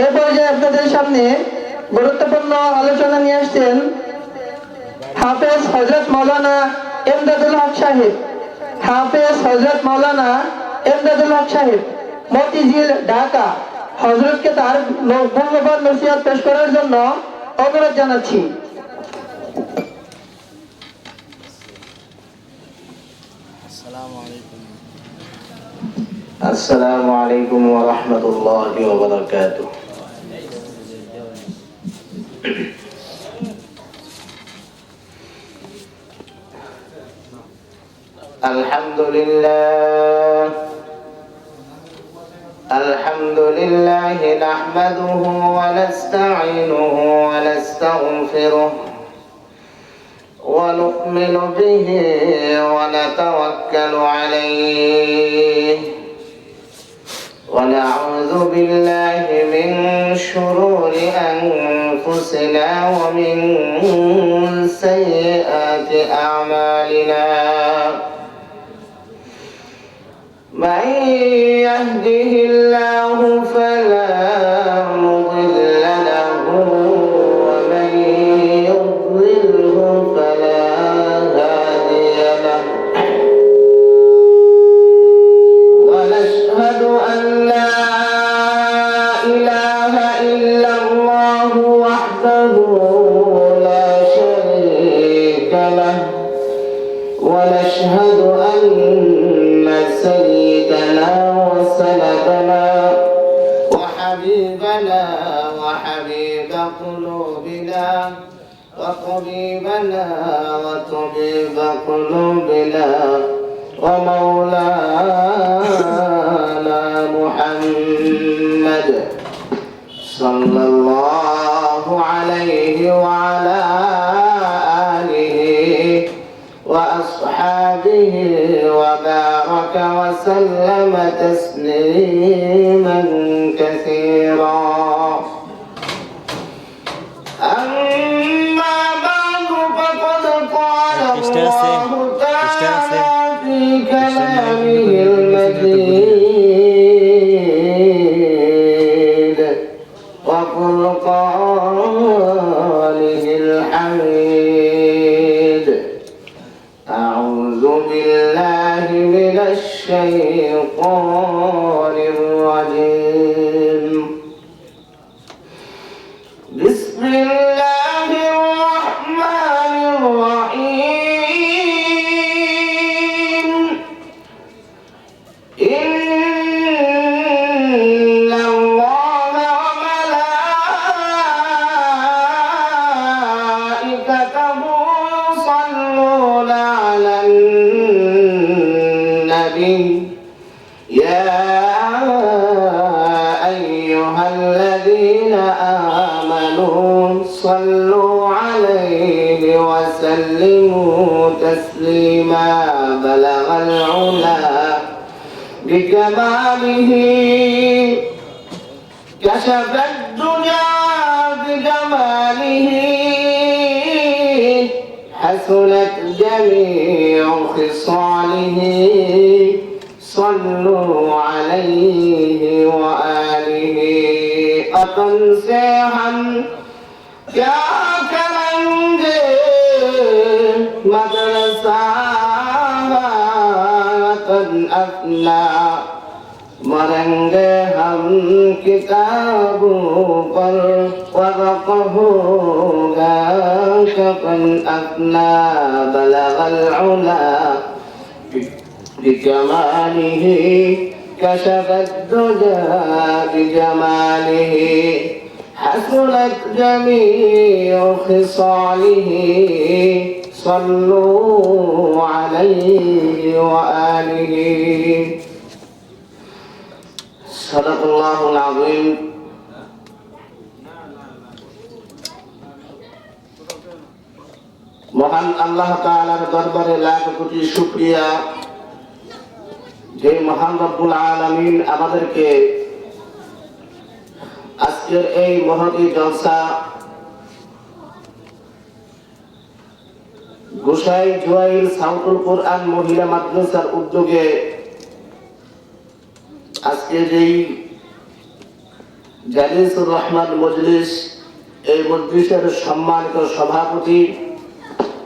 এই পর্যায়ে আপনাদের সামনে গুরুত্বপূর্ণ আলোচনা নিয়ে আসছেন হাফেজ হযরত মাওলানা ইমদাদুল হক সাহেব। হাফেজ হযরত মাওলানা ইমদাদুল হক সাহেব, মতিঝিল, ঢাকা। হযরতকে তার মূল্যবান নসিহত পেশ করার জন্য অনুরোধ জানাচ্ছি। আসসালামু আলাইকুম ওয়া রাহমাতুল্লাহি ওয়া বারাকাতুহু। আলহামদুলিল্লাহ নাহমাদুহু ওয়া নাস্তাঈনুহু ওয়া নাস্তাগফিরুহু ওয়া নু'মিনু বিহি ওয়া নাতাওয়াক্কালু আলাইহি ونعوذ بالله من شرور أنفسنا ومن سيئات أعمالنا من يهده الله فلا مضل له ومن يضلله فلا هادي له ونشهد أن لا إله إلا الله وحده لا شريك له ونشهد أن سيدنا وسندنا وحبيبنا وحبيب قلوبنا وطبيبنا وطبيب قلوبنا ومولانا محمد صلى الله عليه وعلى آله وأصحابه وبارك وسلم تسليما كثيرا. أما بعد فقد قال الله تعالى في كلامه المجيد وفرقانه الحميد. أعوذ بالله من الشيطان الرجيم. بسم الله الرحمن الرحيم. إن الله وملائكته يصلون على النبي يا أيها الذين آمنوا صلوا عليه وسلموا تسليما. بلغ العلا بكماله كشف الدجى بجماله حسنت جميع خصاله. صلوا عليه وآله. أطن سيحا يا كرنج مدرسة قد أفنى मरेंगे हम किताबों पर ورق होगा कफन अपना. بلغ العلا بجماله كشف الدجى بجماله حسنت جميع خصاله. صلوا عليه وآله. صدق الله العظيم. মহান আল্লাহ তাআলার দরবারে লাখ কোটি শুকরিয়া যে মহান রব্বুল আলামিন আমাদেরকে আজকের এই মহতী জলসা গোসাই জুয়াইল সাউতুল কোরআন মহিলা মাদ্রাসার উদ্যোগে আজকে যেই জালিসুর রহমান মজলিস, এই মজলিসের সম্মানিত সভাপতি,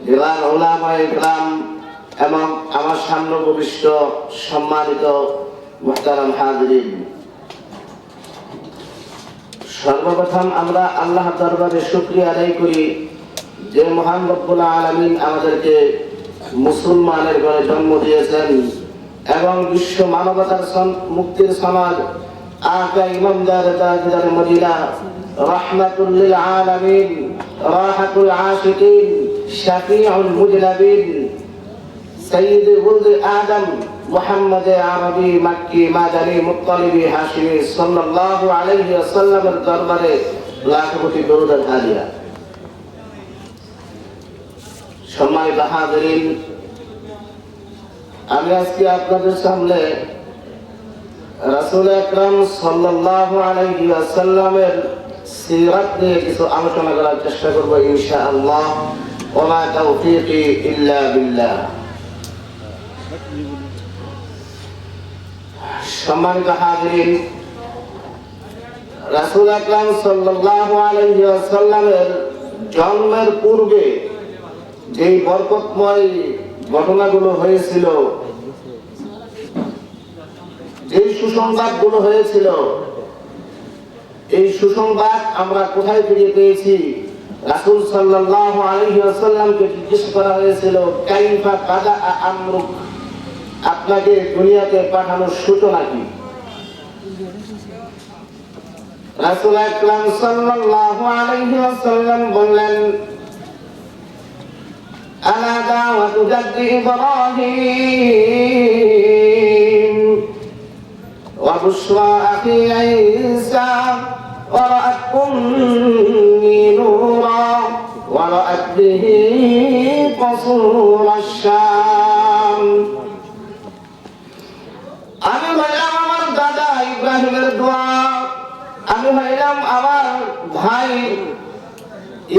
জেলার ওলামায়ে ইকরাম এবং আমার সামনে উপবিষ্ট সম্মানিত মুহতারাম হাজিরিন, সর্বপ্রথম আমরা আল্লাহর দরবারে শুকরিয়া আদায় করি যে মহান রব্বুল আলামিন আমাদেরকে মুসলমানের ঘরে জন্ম দিয়েছেন এবং বিশ্ব মানবতার মুক্তির সনদ আকা ইমামদার তাজদার মদিনা রাহমাতুল লিল আলামিন রাহাতুল আশিকিন শাফিউল মুজনাবিন সাইয়্যিদ ওয়ালদ আদম মুহাম্মদ আরবি মক্কি মাদানী মুত্তালিবি হাশিমি সাল্লাল্লাহু আলাইহি ওয়াসাল্লামের দরবারে লাখ কোটি দরুদ হাদিয়া। সম্মানিত হাজিরিন, আমি আজকে আপনাদের সামনে রাসূল আকরাম সাল্লাল্লাহু আলাইহি ওয়াসাল্লামের সিরাত নিয়ে কিছু আলোচনা করার চেষ্টা করব ইনশাআল্লাহ। ওয়া মা তাওফীকি ইল্লা বিল্লাহ। সম্মানিত হাজিরিন, রাসূল আকরাম সাল্লাল্লাহু আলাইহি ওয়াসাল্লামের জন্মের পূর্বে যেই বরকতময় ঘটনাগুলো হয়েছিল, যেই সুসংবাদগুলো হয়েছিল, এই সুসংবাদ আমরা কোথায় ফিরে পেয়েছি? রাসূল সাল্লাল্লাহু আলাইহি ওয়াসাল্লামকে জিজ্ঞেস করা হয়েছিল, কাইফা বাদা আমরুক, আপনাকে দুনিয়াতে পাঠানোর সূচনা কি? রাসূল আকরাম সাল্লাল্লাহু আলাইহি ওয়াসাল্লাম বললেন, আনা দাওয়াতু জাদ্দি ইব্রাহিম ওয়া বুশরা আখি ঈসা ওয়া রাআত উম্মি নূরা ওয়া রাআত বিহি কসুর আশ-শাম। আমি হইলাম আমার দাদা ইব্রাহিমের দোয়া, আমি হইলাম আমার ভাই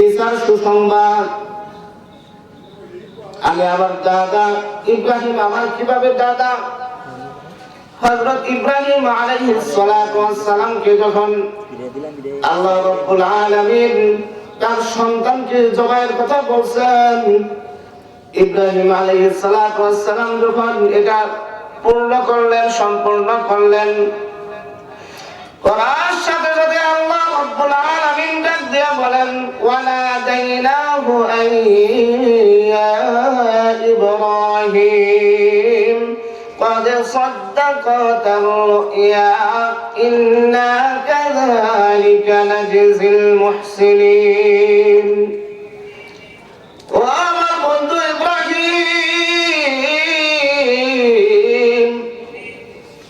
ঈসার সুসংবাদ। আমি আমার দাদা ইব্রাহিম, আমার কিভাবে দাদা? হযরত ইব্রাহিম আলাইহিস সালাতু ওয়াস সালামকে যখন আল্লাহ রাব্বুল আলামিন তার সন্তানকে জবাইয়ের কথা বলছেন, ইব্রাহিম আলাইহিস সালাতু ওয়াস সালাম যখন এটা পূর্ণ করলেন, সম্পূর্ণ করলেন, করার সাথে সাথে আল্লাহ রাব্বুল আলামিন ডাক দিয়ে বলেন, ওয়ানাদাইনাহু আইয়া ইব্রাহিম قد صدقت الرؤيا إنا كذلك نجزي المحسنين। وأمر بنت إبراهيم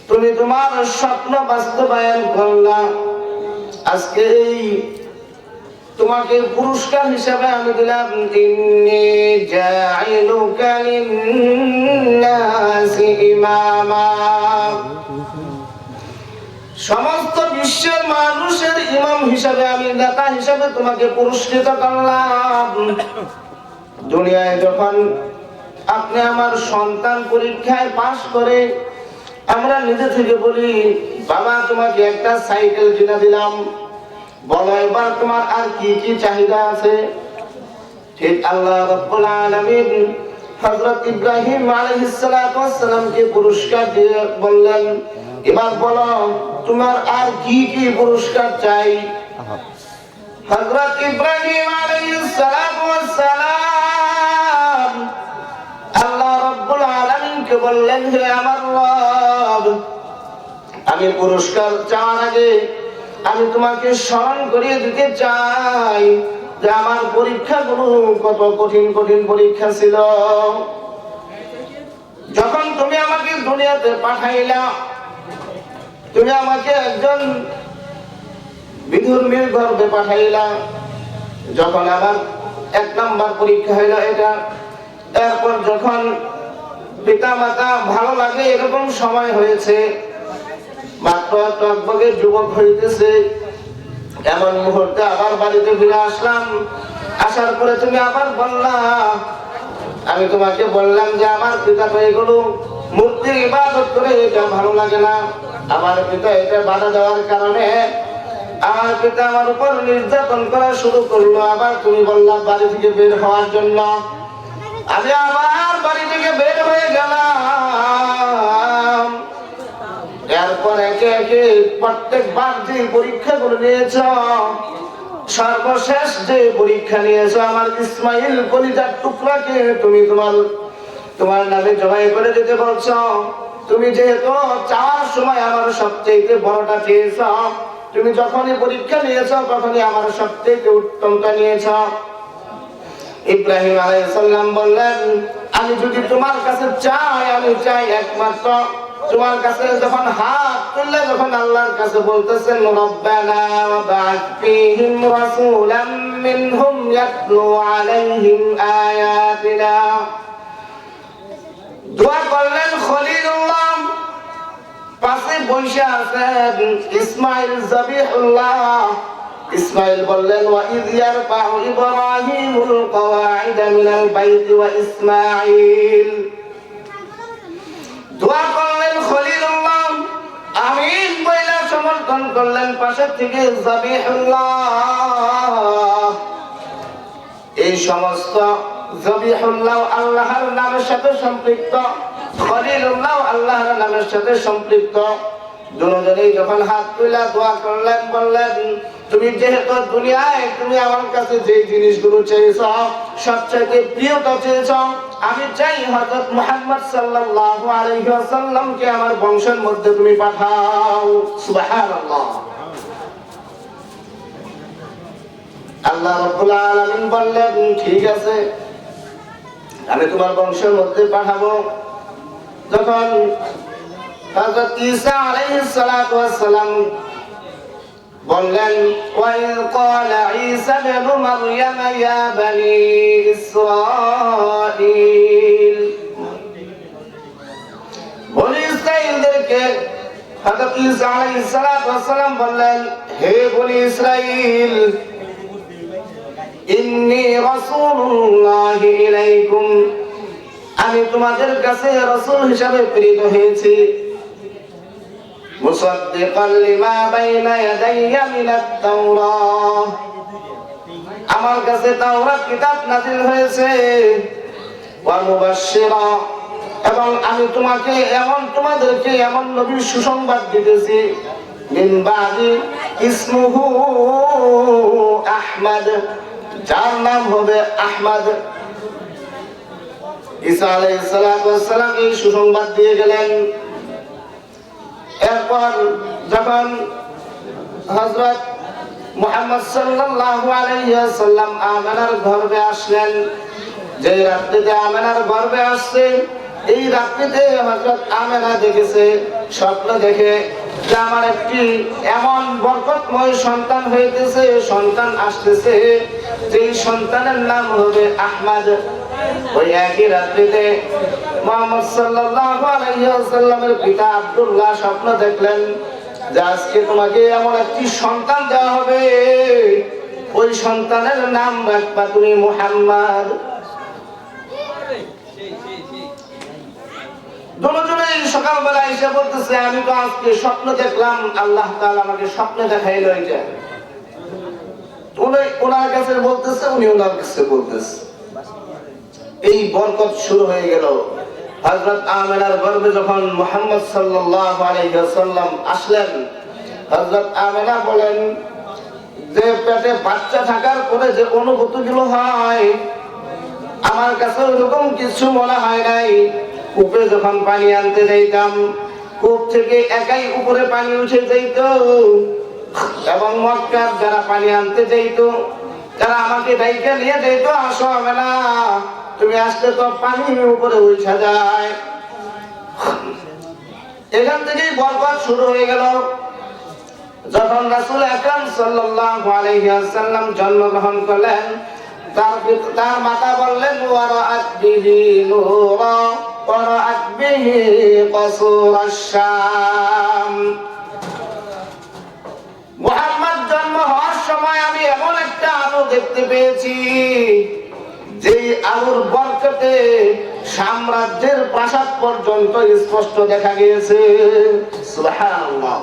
তুমি তোমার স্বপ্ন বাস্তবায়ন করলা, আজকে এই তোমাকে পুরস্কার হিসেবে আমি দিলাম, ইন্নী জাইলুকা লিন-নাসি ইমামা, সমস্ত বিশ্বের মানুষের ইমাম হিসেবে, আমি নেতা হিসেবে তোমাকে পুরস্কৃত করলাম। দুনিয়ায় যখন আপনি আমার সন্তান পরীক্ষায় পাশ করে আমরা নিজে থেকে বলি, বাবা তোমাকে একটা সাইকেল কিনে দিলাম, বলো এবার তোমার আর কি কি চাহিদা আছে? ঠিক আল্লাহ রাব্বুল আলামিন হযরত ইব্রাহিম আলাইহিস সালাতু ওয়াস সালামকে পুরস্কার দিয়ে বললেন, এবার বলো তোমার আর কি কি পুরস্কার চাই? হযরত ইব্রাহিম আলাইহিস সালাতু ওয়াস সালাম আল্লাহ রাব্বুল আলামিনকে বললেন, হে আমার রব, আমি পুরস্কার চাওয়ার আগে আমি তোমাকে স্মরণ করিয়ে দিতে চাই যে আমার পরীক্ষাগুলো কত কঠিন কঠিন পরীক্ষা ছিল। যখন তুমি আমাকে দুনিয়াতে পাঠাইলা, তুমি আমাকে একজন বিধর্মীর গর্ভে পাঠাইলা। যখন আমার 1 নম্বর পরীক্ষা হইল এটা, তারপর যখন পিতা মাতা ভালো লাগে এরকম সময় হয়েছে, মাত্র টকবগে যুবক হইতেছে, এমন মুহূর্তে আবার বাড়িতে ফিরে আসলাম। আসার পরে তুমি আবার বললা, আমি তোমাকে বললাম যে আমার পিতা তো এগুলো মূর্তির ইবাদত করে, এটা ভালো লাগে না। আমার পিতা এটা বাধা দেওয়ার কারণে আমার পিতা আমার উপর নির্যাতন করা শুরু করলো। আবার তুমি বললা বাড়ি থেকে বের হওয়ার জন্য। আমি আবার বাড়ি থেকে বের হয়ে গেলাম। এরপর একে একে প্রত্যেকবার যে পরীক্ষাগুলো নিয়েছ, সর্বশেষ যে পরীক্ষা নিয়েছ আমার ইসমাইল কলিজার টুকরাকে তুমি তোমার নামে জবাই করে দিতে বলছো। তুমি যেহেতু চাওয়ার সময় আমার সবচেয়ে বড়টা চেয়েছ, তুমি যখনই পরীক্ষা নিয়েছ তখনই আমার সবচেয়ে উত্তমটা নিয়েছ। ইব্রাহিম আলাইহিস সালাম বললেন, আমি যদি তোমার কাছে চাই, আমি চাই একমাত্র তোমার কাছে যখন হাত তুললে যখন আল্লাহর কাছে বলতেছেন রব্বানা ওয়া বা'আথ ফীহিম রাসূলাম মিনহুম ইয়াতলু আলাইহিম আয়াতিনা, দোয়া করলেন খলিলুল্লাহ, পাশে বসে আছেন ইসমাইল যাবিহুল্লাহ। ইসমাইল বললেন ওয়া ইয ইয়ারফাউ ইব্রাহিমুল কওয়াইদা মিনাল বাইতি ওয়া ইসমাইল, দোয়া করলেন খলিলুল্লাহ, আমিন বলে সমর্থন করলেন পাশে থেকে যাবিহুল্লাহ। এই সমস্ত যাবিহুল্লাহ আল্লাহর নামের সাথে সম্পৃক্ত, খলিলুল্লাহ আল্লাহর নামের সাথে সম্পৃক্ত। দুজনেই যখন হাত তুলে দোয়া করলেন, বললেন তুমি যেহেতু দুনিয়ায় তুমি আমার কাছে যে জিনিসগুলো চেয়েছ সবচেয়ে প্রিয়টা চেয়েছ, আমি চাই হযরত মুহাম্মদ সাল্লাল্লাহু আলাইহি ওয়াসাল্লামকে আমার বংশের মধ্যে তুমি পাঠাও। সুবহানাল্লাহ। আল্লাহ রাব্বুল আলামিন বললেন ঠিক আছে, আমি তোমার বংশের মধ্যে পাঠাবো। যখন হযরত ঈসা আলাইহিস সালাতু ওয়াস সালাম বললেন ওয়া ইয ক্বালা ঈসা ইবনু মারইয়াম ইয়া বনি ইসরাঈল, বনি ইসরাঈলদেরকে হযরত ঈসা আলাইহিস সালাতু ওয়াস সালাম বললেন, হে বনি ইসরাঈল, ইন্নী রাসূলুল্লাহি ইলাইকুম, আমি তোমাদের কাছে রাসূল হিসেবে প্রেরিত হয়েছি। মুসাদ্দিকাল লিমা বাইনা ইয়াদাইয়া মিনাত তাওরাহ, আমার কাছে তাওরাত কিতাব নাযিল হয়েছে। ওয়া মুবাশশিরা, এবং আমি তোমাদেরকে এমন নবীর সুসংবাদ দিতেছি, মিন বাদি ইসমুহু আহমদ, যার নাম হবে আহমদ। ঈসা আলাইহিস সালাম এই সুসংবাদ দিয়ে গেলেন। এরপর যখন হযরত মুহাম্মদ সাল্লাল্লাহু আলাইহি ওয়াসাল্লাম আমেনার গর্ভে আসলেন, যে রাত্রিতে আমেনার গর্ভে আসছে, এই রাত্রিতে হযরত আমেনা দেখেছে, স্বপ্ন দেখে যে আমার একটি এমন বরকতময় সন্তান হইতেছে, সন্তান আসতেছে, যেই সন্তানের নাম হবে আহমদ। ওই একই রাত্রিতে মুহাম্মদ সাল্লাল্লাহু আলাইহি ওয়াসাল্লামের পিতা আব্দুল্লাহ স্বপ্ন দেখলেন যে আজকে তোমাকে এমন একটি সন্তান দেওয়া হবে, ওই সন্তানের নাম রাখবা তুমি মুহাম্মদ। দুজনেই সকালবেলা এসে বলতেছে, আমি তো আজকে স্বপ্ন দেখলাম, আল্লাহ তাআলা আমাকে স্বপ্নে দেখাইলো এটা। ওনার কাছে বলতেছে, উনি ওনার কাছে বলতেছে, এই বরকত শুরু হয়ে গেল। হযরত আমেনার গর্ভে যখন মুহাম্মদ সাল্লাল্লাহু আলাইহি ওয়াসাল্লাম আসলেন, হযরত আমেনা বলেন যে পেটে বাচ্চা থাকার পরে যে অনুভূতিগুলো হয়, আমার কাছে ওরকম কিছু মনে হয় নাই। কূপে যখন পানি আনতে যাইতাম, কূপ থেকে একাই উপরে পানি উঠে যাইত, এবং মক্কার যারা পানি আনতে যাইত তারা আমাকে ডাইকা নিয়ে যাইত, আসো আমেনা তুমি আসলে তো পানি উপরে উঠে যায়। এখান থেকেই বরকত শুরু হয়ে গেল। যখন রাসূল আকরাম সাল্লাল্লাহু আলাইহি ওয়াসাল্লাম জন্মগ্রহণ করলেন, তার মাতা বললেন ওয়ারাআত বিহি নূরা ওয়ারাআত বিহি কসুরাশ শাম, মুহাম্মদ জন্ম হওয়ার সময় আমি এমন একটা আলো দেখতে পেয়েছি, যে আলোর বরকতে সাম্রাজ্যের প্রাসাদ পর্যন্ত স্পষ্ট দেখা গিয়েছে। সুবহানাল্লাহ।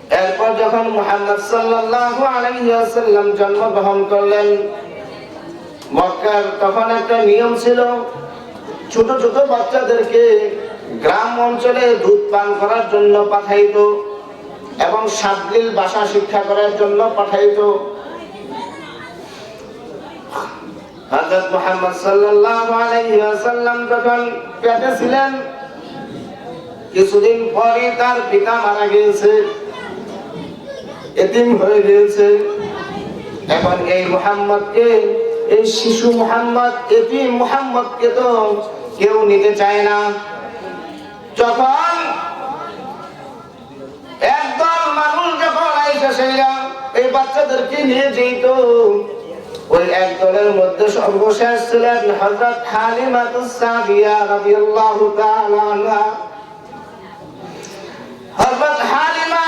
এরপর যখন মুহাম্মদ সাল্লাল্লাহু আলাইহি ওয়াসাল্লাম জন্মগ্রহণ করলেন, মক্কার তখন একটা নিয়ম ছিল, ছোট ছোট বাচ্চাদেরকে গ্রাম অঞ্চলে দুধ পান করার জন্য পাঠাইতো এবং সাবলীল ভাষা শিক্ষা করার জন্য পাঠাইতো। হযরত মুহাম্মদ সাল্লাল্লাহু আলাইহি ওয়াসাল্লাম যখন পেটে ছিলেন, কিছুদিন পরে তার পিতা মারা গিয়েছে, এতিম হয়ে গিয়েছে। এখন এই মুহাম্মদকে, এই শিশু মুহাম্মদ, এতিম মুহাম্মদকে তো কেউ নিতে চায় না। যখন একদল মানুষ যখন আইসা সেইরা এই বাচ্চাদেরকে নিয়ে যেত, ওই এক দলের মধ্যে সর্বশেষ ছিলেন হযরত হালিমাতুস সাদিয়া রাদিয়াল্লাহু তাআলা আনহা। হযরত হালিমা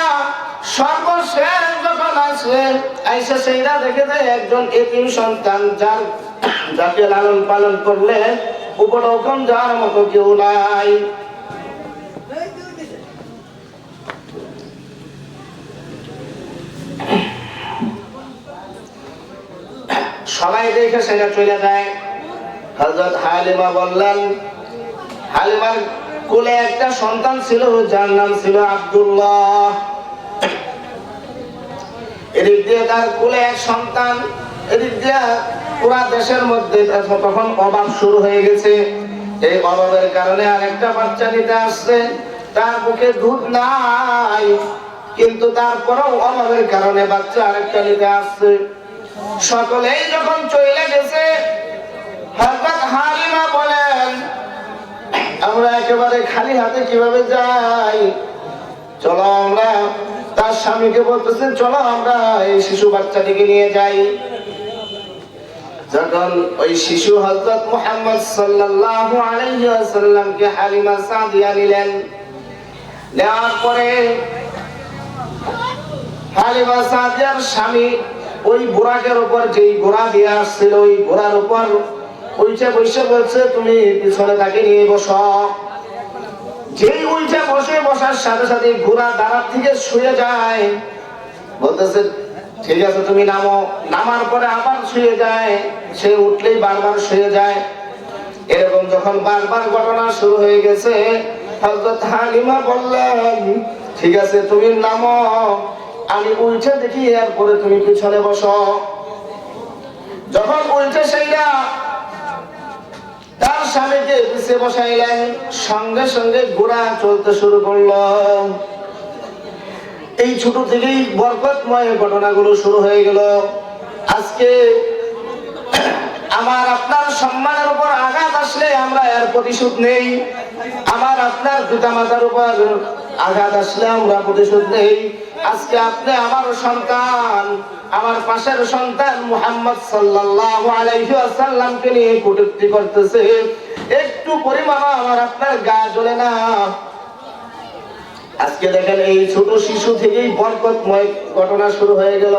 সর্বশেষ যখন আসলেন, আইসা সেইরা দেখে যায় একজন এতিম সন্তান, যাকে লালন পালন করলে উপরকম যাওয়ার মতো কেউ নাই। সবাই দেখে সেটা চলে যায়। হযরত হালিমা বললেন, হালিমার কোলে একটা সন্তান ছিল, যার নাম ছিল আব্দুল্লাহ। এদিক দিয়ে তার কোলে এক সন্তান, এদিক দিয়ে পুরা দেশের মধ্যে তখন অভাব শুরু হয়ে গেছে। এই অভাবের কারণে আরেকটা বাচ্চা নিতে আসছে, তার মুখে দুধ নাই, কিন্তু তারপরেও অভাবের কারণে বাচ্চা আরেকটা নিতে আসছে। সকলেই যখন চলে গেছে, হযরত হালিমা বলেন, আমরা একেবারে খালি হাতে কিভাবে যাই, চলো আমরা, তার স্বামীকে বলতেছেন চলো আমরা এই শিশু বাচ্চাটিকে নিয়ে যাই। যখন ওই শিশু হযরত মুহাম্মদ সাল্লাল্লাহু আলাইহি ওয়াসাল্লামকে হালিমা সাদিয়া নিলেন, নেওয়ার পরে হালিমা সাদিয়ার স্বামী ওই বুরাকের উপর, যেই ঘোড়া দিয়ে আসছিল, ওই ঘোড়ার উপর উল্টে বসে বলছে, তুমি পিছনে তাকে নিয়ে বসো। যেই উল্টে বসার সাথে সাথে ঘোড়া দাঁড়ার থেকে শুয়ে যায়, বলতেছে ঠিক আছে তুমি নামো। নামার পরে আবার শুয়ে যায়, সে উঠলেই বারবার শুয়ে যায়। এরকম যখন বারবার ঘটনা শুরু হয়ে গেছে, হযরত হালিমা বললেন ঠিক আছে তুমি নামো, আমি উল্টে দেখি, এরপরে তুমি পিছনে বসো। যখন উল্টে সেইটা তার স্বামীকে পিছিয়ে বসাইলেন, সঙ্গে সঙ্গে ঘোড়া চলতে শুরু করলো। এই ছোট থেকেই বরকতময় ঘটনাগুলো শুরু হয়ে গেল। আজকে আমার আপনার সম্মানের উপর আঘাত আসলে আমরা এর প্রতিশোধ নেই, আমার আপনার পিতামাতার উপর আঘাত আসলে আমরা প্রতিশোধ নেই। আজকে আপনি আমার সন্তান, আমার পাশের সন্তান মুহাম্মদ সাল্লাল্লাহু আলাইহি ওয়াসাল্লামকে নিয়ে কটূক্তি করতেছে, একটু পরিমাণ আমার আপনার গা জ্বলে না। আজকে দেখেন এই ছোট শিশু থেকেই বরকতময় ঘটনা শুরু হয়ে গেল।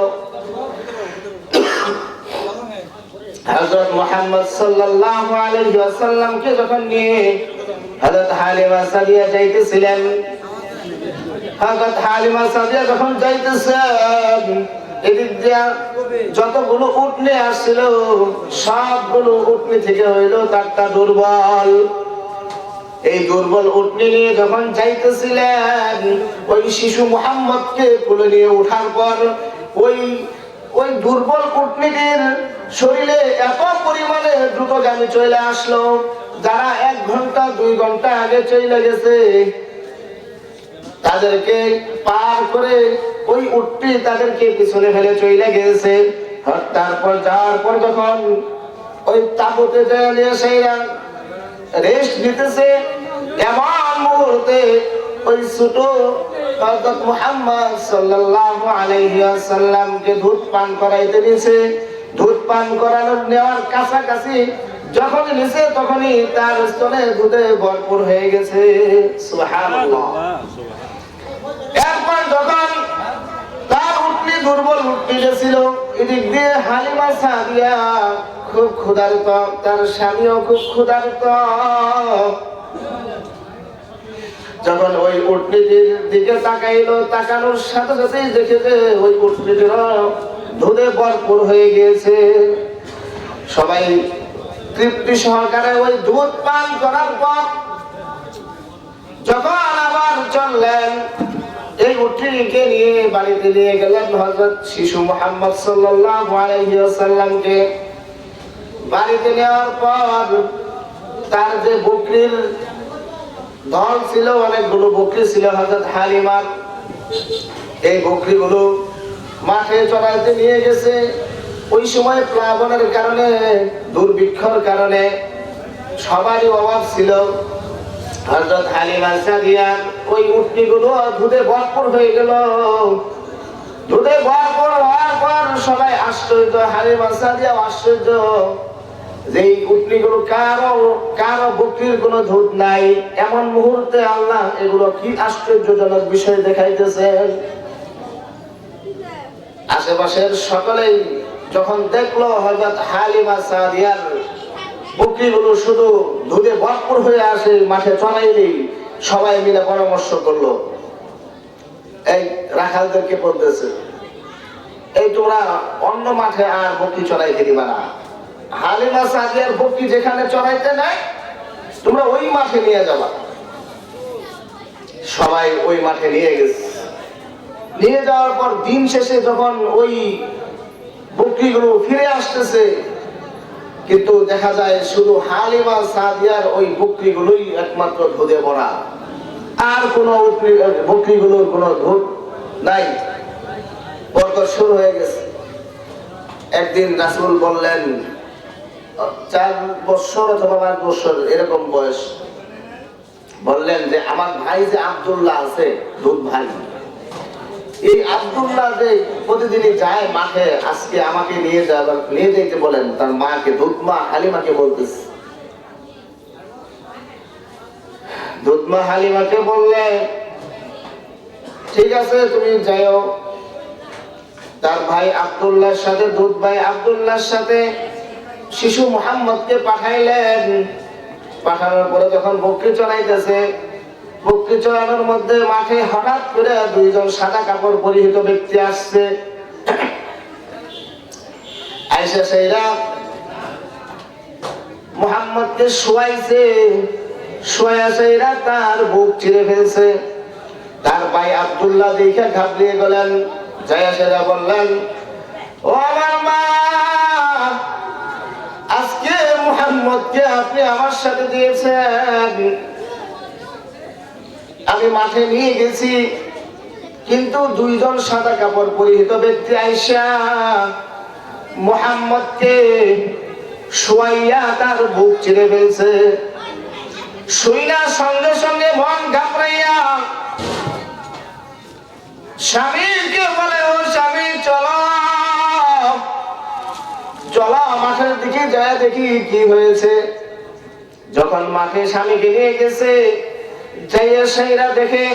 হযরত মুহাম্মদ সাল্লাল্লাহু আলাইহি ওয়াসাল্লামকে যখন নিয়ে হযরত হালিমা সাদিয়া যাইতেছিলেন, হযরত হালিমা সাদিয়া যখন যাইতেছেন, এদিক দিয়া যতগুলো উটনি আসছিল সবগুলো উটনি থেকে হইল তারটা দুর্বল। এই দুর্বল উটনি নিয়ে যখন যাইতেছিলেন, ওই শিশু মুহাম্মদকে কোলে নিয়ে ওঠার পর ওই দুর্বল উটনিটির শরীরে এত পরিমাণে দ্রুতগামী চলে আসলো, যারা 1 ঘন্টা 2 ঘন্টা আগে চলে গেছে তাদেরকে পার করে ওই উটটি তাদেরকে পিছনে ফেলে চলে গেছে। তারপর যাওয়ার পর যখন ওই তাবুতে নিয়ে সেইরা রেস্ট নিতেছে, এমন মুহূর্তে ওই ছোট হযরত মুহাম্মদ সাল্লাল্লাহু আলাইহি ওয়াসাল্লামকে দুধ পান করাইতে দিয়েছে। দুধ পান করানোর নেওয়ার কাছাকাছি যখন নিছে, তখনই তার স্তনে দুধে ভরপুর হয়ে গেছে। সুবহানাল্লাহ। এরপর যখন তার উটনি দুর্বল উটনি ছিল, এদিক দিয়ে হালিমা সাদিয়া খুব ক্ষুধার্ত, তার স্বামীও খুব ক্ষুধার্ত। যখন ওই উটনিটির দিকে তাকাইলো, তাকানোর সাথে সাথেই দেখে যে ওই উটনিটির দুধে ভরপুর হয়ে গিয়েছে। সবাই তৃপ্তি সহকারে ওই দুধ পান করার পর যখন আবার চললেন, এই উটনিকে নিয়ে বাড়িতে নিয়ে গেলেন হযরত শিশু মুহাম্মদ সাল্লাল্লাহু আলাইহি ওয়াসাল্লামকে। বাড়িতে নেওয়ার পর তার যে বকরির দল ছিল, অনেকগুলো বকরি ছিল হযরত হালিমার, এই বকরিগুলো মাঠে চড়াইতে নিয়ে গেছে। ওই সময় প্লাবনের কারণে, দুর্ভিক্ষর কারণে সবারই অভাব ছিল। হযরত হালিমা সাদিয়ার ওই উটনিগুলো দুধে ভরপুর হয়ে গেল। দুধে ভরপুর হওয়ার পর সবাই আশ্চর্য, হালিমা সাদিয়া আশ্চর্য যে এই উটনিগুলো কারো বকরির কোনো দুধ নাই। এমন মুহূর্তে আল্লাহ এগুলো কি আশ্চর্যজনক বিষয় দেখাইতেছেন। আশেপাশের সকলেই যখন দেখলো হযরত হালিমা সাদিয়ার বকরিগুলো শুধু দুধে ভরপুর হয়ে আসে, মাঠে চড়াইলেই সবাই মিলে পরামর্শ করলো। এই রাখালদেরকে বলতেছে, এই তোমরা অন্য মাঠে আর বকরি চড়াইতে দিবা না, হালিমা সাদিয়ার বকরি যেখানে চড়াইতে নাই তোমরা ওই মাঠে নিয়ে যাবা। সবাই ওই মাঠে নিয়ে গেছে। নিয়ে যাওয়ার পর দিন শেষে যখন ওই বকরিগুলো ফিরে আসতেছে, কিন্তু দেখা যায় শুধু হালিমা সাদিয়ার ওই বকরিগুলোই একমাত্র দুধে ভরা, আর কোনো বকরিগুলোর কোনো দুধ নাই। বরকত শুরু হয়ে গেছে। একদিন রাসূল বললেন, 4 বছর অথবা 5 বছর এরকম বয়স, বললেন যে আমার ভাই যে আব্দুল্লাহ আছে, দুধ ভাই, এই আব্দুল্লাহ যে প্রতিদিনই যায় মাঠে, আজকে আমাকে নিয়ে যেতে বলেন তার মাকে, দুধ মা হালিমাকে বলতেছে। দুধ মা হালিমাকে বললে, ঠিক আছে তুমি যাও। তার ভাই আব্দুল্লাহর সাথে, দুধ ভাই আব্দুল্লাহর সাথে শিশু মুহাম্মদকে পাঠাইলেন। পাঠানোর পরে যখন বকরি চড়াইতেছে, বকরি চড়ানোর মধ্যে মাঠে হঠাৎ করে 2 জন সাদা কাপড় পরিহিত ব্যক্তি আসছে। আয়েশা সেইরা মুহাম্মদকে শোয়াইছে, শোয়া সেইরা তার বুক চিরে ফেলছে। তার ভাই আব্দুল্লাহ দেখে ঘাবড়িয়ে গেলেন। যায়া সেইরা বললেন, ও আমার মা, আজকে মুহাম্মদকে আপনি আমার সাথে দিয়েছেন, আমি মাঠে নিয়ে গেছি, কিন্তু 2 জন সাদা কাপড় পরিহিত ব্যক্তি আইসা মুহাম্মদকে শোয়াইয়া তার বুক চিরে ফেলছে। শুইনা সঙ্গে সঙ্গে মন ঘাবড়াইয়া স্বামীকে বলে, ও স্বামী চলো চলো মাঠের দিকে যায় দেখি কি হয়েছে। যখন মাঠে স্বামীকে নিয়ে গেছে, যাইয়া সেইরা দেখে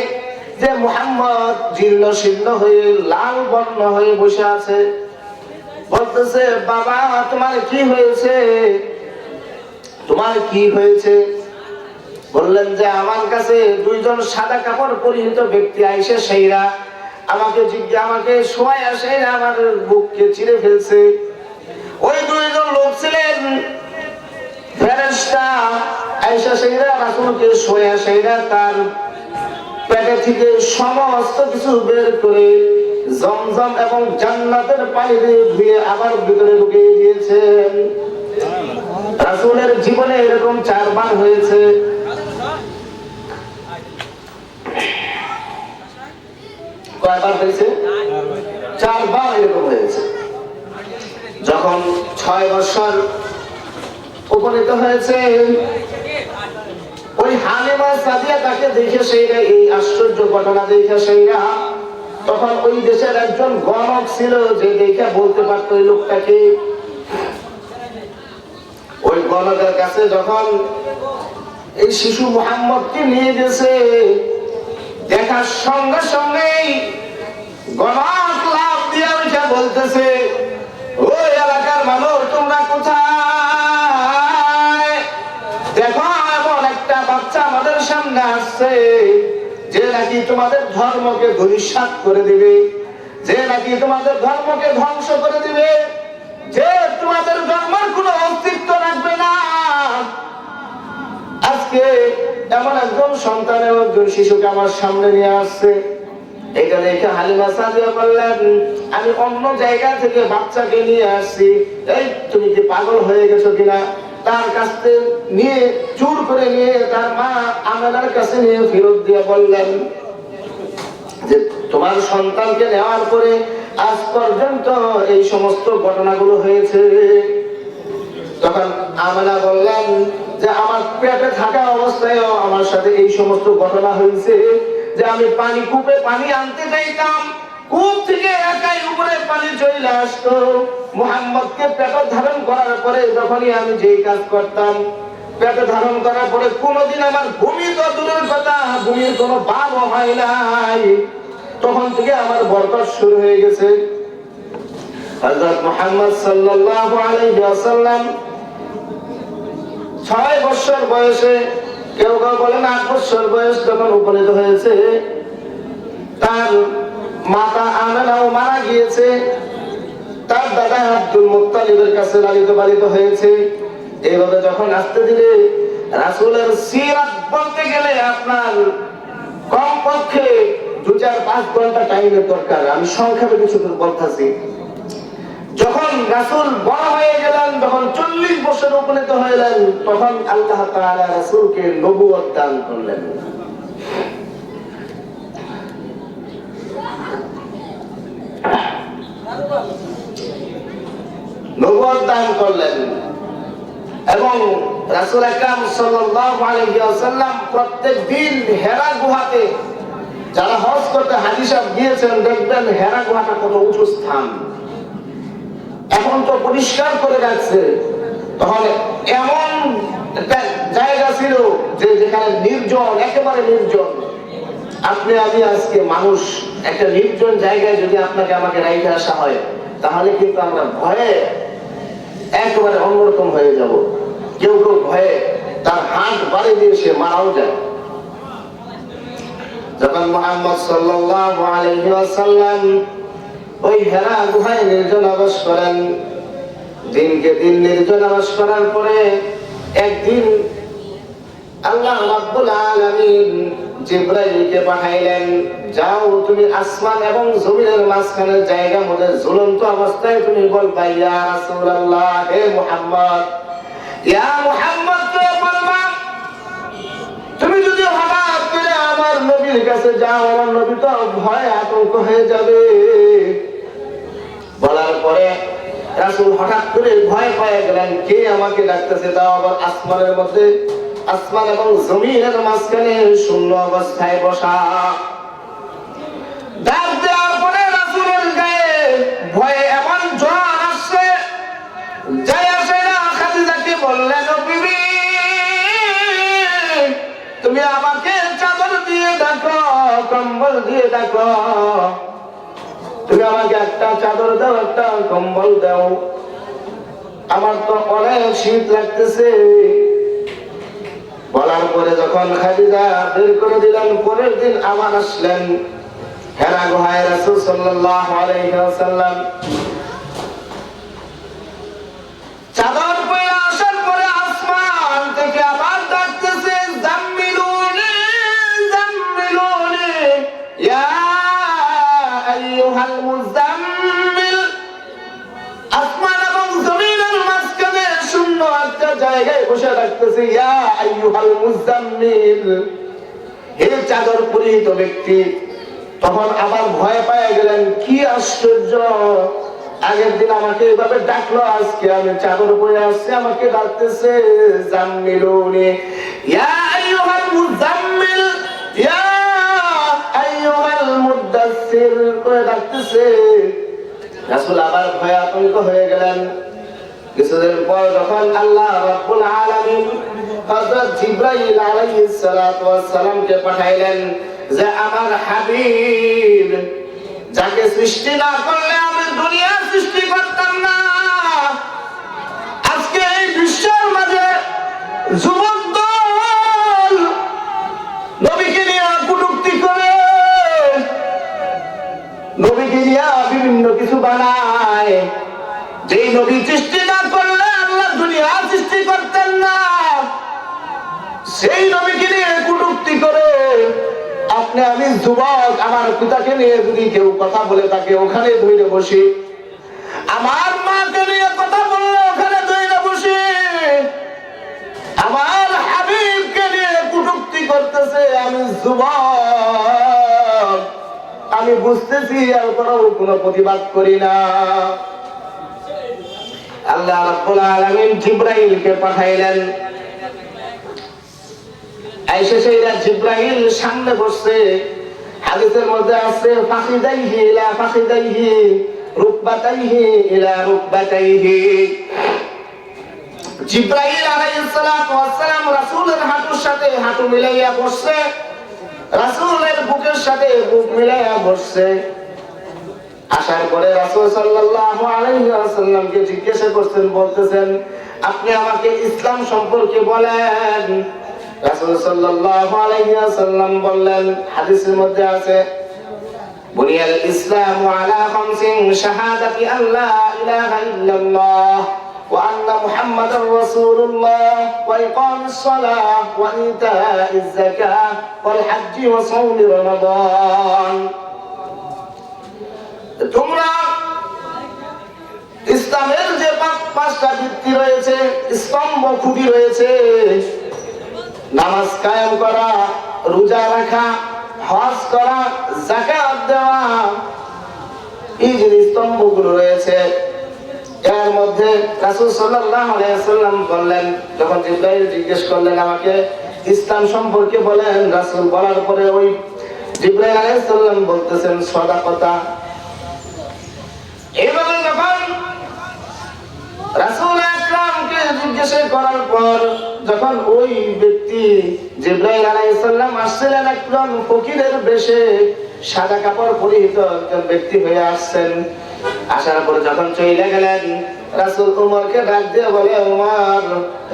যে মুহাম্মদ জীর্ণ শীর্ণ হয়ে লাল বর্ণ হয়ে বসে আছে। বলতেছে, বাবা তোমার কি হয়েছে, তোমার কি হয়েছে? বললেন যে আমার কাছে 2 জন সাদা কাপড় পরিহিত ব্যক্তি আইসে সেইরা আমাকে শোয়াই আসে, আমার বুককে চিরে ফেলছে। ওই 2 জন লোক ছিলেন ফেরেশতা। আয়েশা সেইরা রাসূলকে শোয়া সেইরা তার পেটে থেকে সমস্ত কিছু বের করে জমজম এবং জান্নাতের পানি দিয়ে ধুয়ে আবার ভিতরে ঢুকিয়ে দিয়েছেন। রাসূলের জীবনে এরকম 4 বার হয়েছে। কয়বার হয়েছে? 4 বার এরকম হয়েছে। যখন 6 বছর উপনীত হয়েছে, ওই হালিমা সাদিয়া তাকে দেখে সেইরা, এই আশ্চর্য ঘটনা দেখে সেইরা, তখন ওই দেশের একজন গণক ছিল যে দেখে বলতে পারতো এই লোকটাকে। ওই গণকের কাছে যখন এই শিশু মুহাম্মদকে নিয়ে গেছে, দেখার সঙ্গে সঙ্গেই গণক লাফ দিয়ে উঠে বলতেছে, ওই এলাকার মানুষ তোমরা কোথায়? দেখো এমন একটা বাচ্চা আমাদের সামনে আসছে, তোমাদের ধর্মকে ধূলিসাৎ করে দিবে, যে নাকি তোমাদের ধর্মকে ধ্বংস করে দিবে, যে তোমাদের ধর্মের কোনো অস্তিত্ব রাখবে না। আজকে এমন একজন সন্তানের একজন শিশুকে আমার সামনে নিয়ে আসছে। এটা দেখে হালিমা সাদিয়া বললেন, আমি অন্য জায়গা থেকে বাচ্চাকে নিয়ে আসছি, এই তুমি কি পাগল হয়ে গেছো কিনা? তার কাছে নিয়ে চুর করে নিয়ে তার মা আমেনার কাছে নিয়ে ফেরত দিয়ে বললেন যে তোমার সন্তানকে নেওয়ার পরে আজ পর্যন্ত এই সমস্ত ঘটনাগুলো হয়েছে। তখন আমেনা বললেন যে আমার পেটে থাকা অবস্থায়ও আমার সাথে এই সমস্ত ঘটনা হয়েছে, যে আমি পানি কূপে পানি আনতে চাইতাম, কূপ থেকে একাই উপরে পানি চলে আসতো। মুহাম্মদকে পেটে ধারণ করার পরে যখনই আমি যেই কাজ করতাম, পেটে ধারণ করার পরে কোনোদিন আমার ভূমি তো দূরের কথা, ভূমির কোনো ভাবও হয় নাই। তখন থেকে আমার বরকত শুরু হয়ে গেছে। হযরত মুহাম্মদ সাল্লাল্লাহু আলাইহি ওয়াসাল্লাম 6 বছর বয়সে, কেউ কেউ বলেন 8 বছর বয়স যখন উপনীত হয়েছে, তার মাতা আমেনাও মারা গিয়েছে। তার দাদা আব্দুল মুত্তালিবের কাছে লালিত পালিত হয়েছে। এইভাবে যখন আস্তে ধীরে রাসূলের সিরাত বলতে গেলে আপনার কমপক্ষে 2-4-5 ঘন্টা টাইমের দরকার, আমি সংক্ষেপে কিছু বলতেছি। যখন রাসূল বড় হয়ে গেলেন, যখন 40 বছর উপনীত হলেন, তখন আল্লাহ তাআলা রাসূলকে নবুয়ত দান করলেন। নবুয়ত দান করলেন এবং রাসূল আকরাম সাল্লাল্লাহু আলাইহি ওয়াসাল্লাম প্রত্যেকদিন হেরা গুহাতে, যারা হজ করতে হাজী সাহেব গিয়েছেন দেখবেন হেরা গুহাটা কত উঁচু স্থান। এখন তো পরিষ্কার করে রাখছে, তখন এমন একটা জায়গা ছিল যে যেখানে নির্জন, একেবারে নির্জন। আপনি আমি আজকে মানুষ একটা নির্জন জায়গায় যদি আপনাকে আমাকে রাইখে আসা হয়, তাহলে কিন্তু আমরা ভয়ে একেবারে অন্যরকম হয়ে যাব। কেউ কেউ ভয়ে তার হাত বাড়ি দিয়ে সে মারাও যায়। যখন মুহাম্মদ সাল্লাল্লাহু আলাইহি ওয়াসাল্লাম ওই হেরা গুহায় নির্জনাবাস করেন, দিনকে দিন নির্জনাবাস করার পরে একদিন আল্লাহ রাব্বুল আলামিন জিবরাইলকে পাঠাইলেন, যাও তুমি আসমান এবং জমিনের মাঝখানের জায়গা মধ্যে ঝুলন্ত অবস্থায় তুমি বলবা, ইয়া রাসূলুল্লাহ, হে মুহাম্মদ, ইয়া মুহাম্মদ, বলবা তুমি যদি হঠাৎ করে আমার নবীর কাছে যাও, আমার নবী তো ভয়ে আতঙ্ক হয়ে যাবে। বলার পরে রাসূল হঠাৎ করে ভয় পেয়ে গেলেন, কে আমাকে ডাকতেছে, তাও আবার আসমানের মধ্যে, আসমান এবং জমিনের মাঝখানে শূন্য অবস্থায় বসা। ডাক দেওয়ার পরে রাসূলের গায়ে ভয়ে এমন জ্বর আসছে, যাই আসে না খাদিজাকে বললেন, ও বিবি, তুমি আমাকে চাদর দিয়ে দেখো, কম্বল দিয়ে দেখো, তুমি আমাকে একটা চাদর দাও, একটা কম্বল দাও, আমার তো অনেক শীত লাগতেছে। বলার পরে যখন খাদিজা বের করে দিলেন, পরের দিন আবার আসলেন হেরা গুহায় রাসূল সাল্লাল্লাহু আলাইহি ওয়াসাল্লাম। চাদর পরে আসার পরে আসমান থেকে আবার ডাকতেছে, জাম্মিলুনি জাম্মিলুনি ইয়া আইয়ুহাল মুজাম্মিল। আসমান এবং জমিনের মাঝখানে শূন্য একটা জায়গায় বসে ডাকতেছে, ইয়া আইয়ুহাল মুজাম্মিল, হে চাদর পরিহিত ব্যক্তি। তখন আবার ভয় পেয়ে গেলেন, কি আশ্চর্য, আগের দিন আমাকে এইভাবে ডাকলো, আজকে আমি চাদর পরে আসছি আমাকে ডাকতেছে জাম্মিলুনি, ইয়া আইয়ুহাল মুজাম্মিল, ইয়া আইয়ুহাল মুদাসসির করে ডাকতেছে। রাসূল আবার ভয়ে আতঙ্ক হয়ে গেলেন। কিছুদিন পর যখন আল্লাহ রাব্বুল আলামিন হযরত জিবরাইল আলাইহিস সালাতু ওয়াস সালামকে পাঠাইলেন, যে আমার হাবিব, যাকে সৃষ্টি না করলে আমি দুনিয়া সৃষ্টি করতাম না, আজকে এই বিশ্বের মাঝে যুবক দল নবীকে নিয়ে কটূক্তি করে, নবী সৃষ্টি না করলে আল্লাহ দুনিয়া সৃষ্টি করতেন না। সেই নবীকে নিয়ে কটূক্তি করে আপনি আমি যুবক আমার পিতাকে নিয়ে যদি কেউ কথা বলে তাকে ওখানে ধরে বসি, আমার মাকে নিয়ে কথা বললে ওখানে ধরে বসি, আমার হাবিবকে নিয়ে কটূক্তি করতেছে, আমি যুবক, আমি বুঝতেছি এরপরও কোনো প্রতিবাদ করি না। আল্লাহ রাব্বুল আলামিন জিবরাইলকে পাঠাইলেন। আয়েশা সাইয়্যিদা জিবরাইল সামনে বসছে। হাদিসের মধ্যে আছে ফাখিদাইহি ইলা ফাখিদাইহি রুকবাতাইহি ইলা রুকবাতাইহি। জিবরাইল আলাইহিস সালাতু ওয়াস সালাম রাসূলের হাঁটুর সাথে হাঁটু মিলাইয়া বসছে, রাসূলের বুকের সাথে বুক মিলাইয়া বসছে। আসার পরে রাসূল সাল্লাল্লাহু আলাইহি ওয়াসাল্লামকে জিজ্ঞাসা করছেন, বলতেছেন আপনি আমাকে ইসলাম সম্পর্কে বলেন। রাসূল সাল্লাল্লাহু আলাইহি ওয়াসাল্লাম বললেন, হাদিসের মধ্যে আছে বুনিয়াল ইসলামু আলা খামসিন শাহাদাতি আল্লা ইলাহা ইল্লাল্লাহ ওয়া আন্না মুহাম্মাদার রাসূলুল্লাহ ওয়া ইকামিস সালাহ ওয়া ইতাইজ যাকাহ ওয়াল হজ্জি ওয়া সাওমি রমাদান। তোমরা ইসলামের যে পাঁচটা ভিত্তি রয়েছে, স্তম্ভ খুঁটি রয়েছে, নামাজ কায়েম করা, রোজা রাখা, হজ করা, যাকাত দেওয়া, এই যে স্তম্ভগুলো রয়েছে, এর মধ্যে রাসূল সাল্লাল্লাহু আলাইহি ওয়াসাল্লাম বললেন, যখন জিবরাইল জিজ্ঞেস করলেন আমাকে ইসলাম সম্পর্কে বলেন, রাসূল বলার পরে ওই জিবরাইল আলাইহিস সালাম বলতেছেন সাদাকাতা। এইভাবে যখন রাসূল আকরামকে জিজ্ঞাসা করার পর যখন ওই ব্যক্তি জিবরাইল আলাইহিস সালাম আসছিলেন একজন ফকিরের বেশে, সাদা কাপড় পরিহিত একজন ব্যক্তি হয়ে আসছেন। আসার পরে যখন চলে গেলেন, রাসূল উমরকে ডাক দিয়ে বলে, উমর,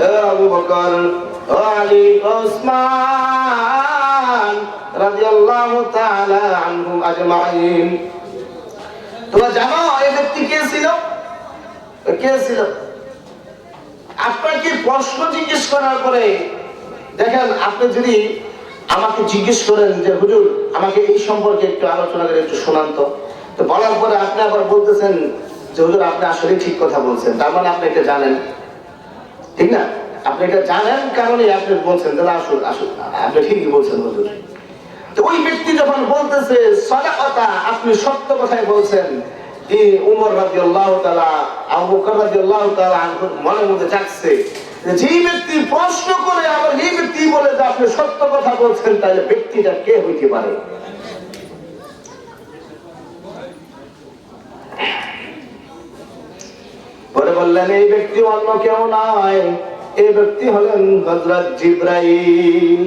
ও আবু বকর, ও আলী, ও উসমান রাদিয়াল্লাহু তাআলা আনহুম আজমাইন, তোমরা জানো এই ব্যক্তি কে ছিল? কে ছিল? আপনাকে প্রশ্ন জিজ্ঞেস করার পরে দেখেন, আপনি যদি আমাকে জিজ্ঞেস করেন যে হুজুর আমাকে এই সম্পর্কে একটু আলোচনা করে একটু শোনান তো, তো বলার পরে আপনি আবার বলতেছেন যে হুজুর আপনি আসলে ঠিক কথা বলছেন, তার মানে আপনি এটা জানেন, ঠিক না? আপনি এটা জানেন কারণে আপনি বলছেন যে আসল আসল আপনি ঠিকই বলছেন হুজুর। তো ওই ব্যক্তি যখন বলতেছে সাদাকাতা, আপনি সত্য কথাই বলছেন, এই উমর রাদিয়াল্লাহু তাআলা, আবু বকর রাদিয়াল্লাহু তাআলা আনহুর মনের মধ্যে জাগছে যে ব্যক্তি প্রশ্ন করে আবার এই ব্যক্তি বলে যে আপনি সত্য কথা বলছেন, তাহলে ব্যক্তিটা কে হইতে পারে? পরে বললেন এই ব্যক্তি অন্য কেউ নয়, এই ব্যক্তি হলেন হযরত জিবরাইল।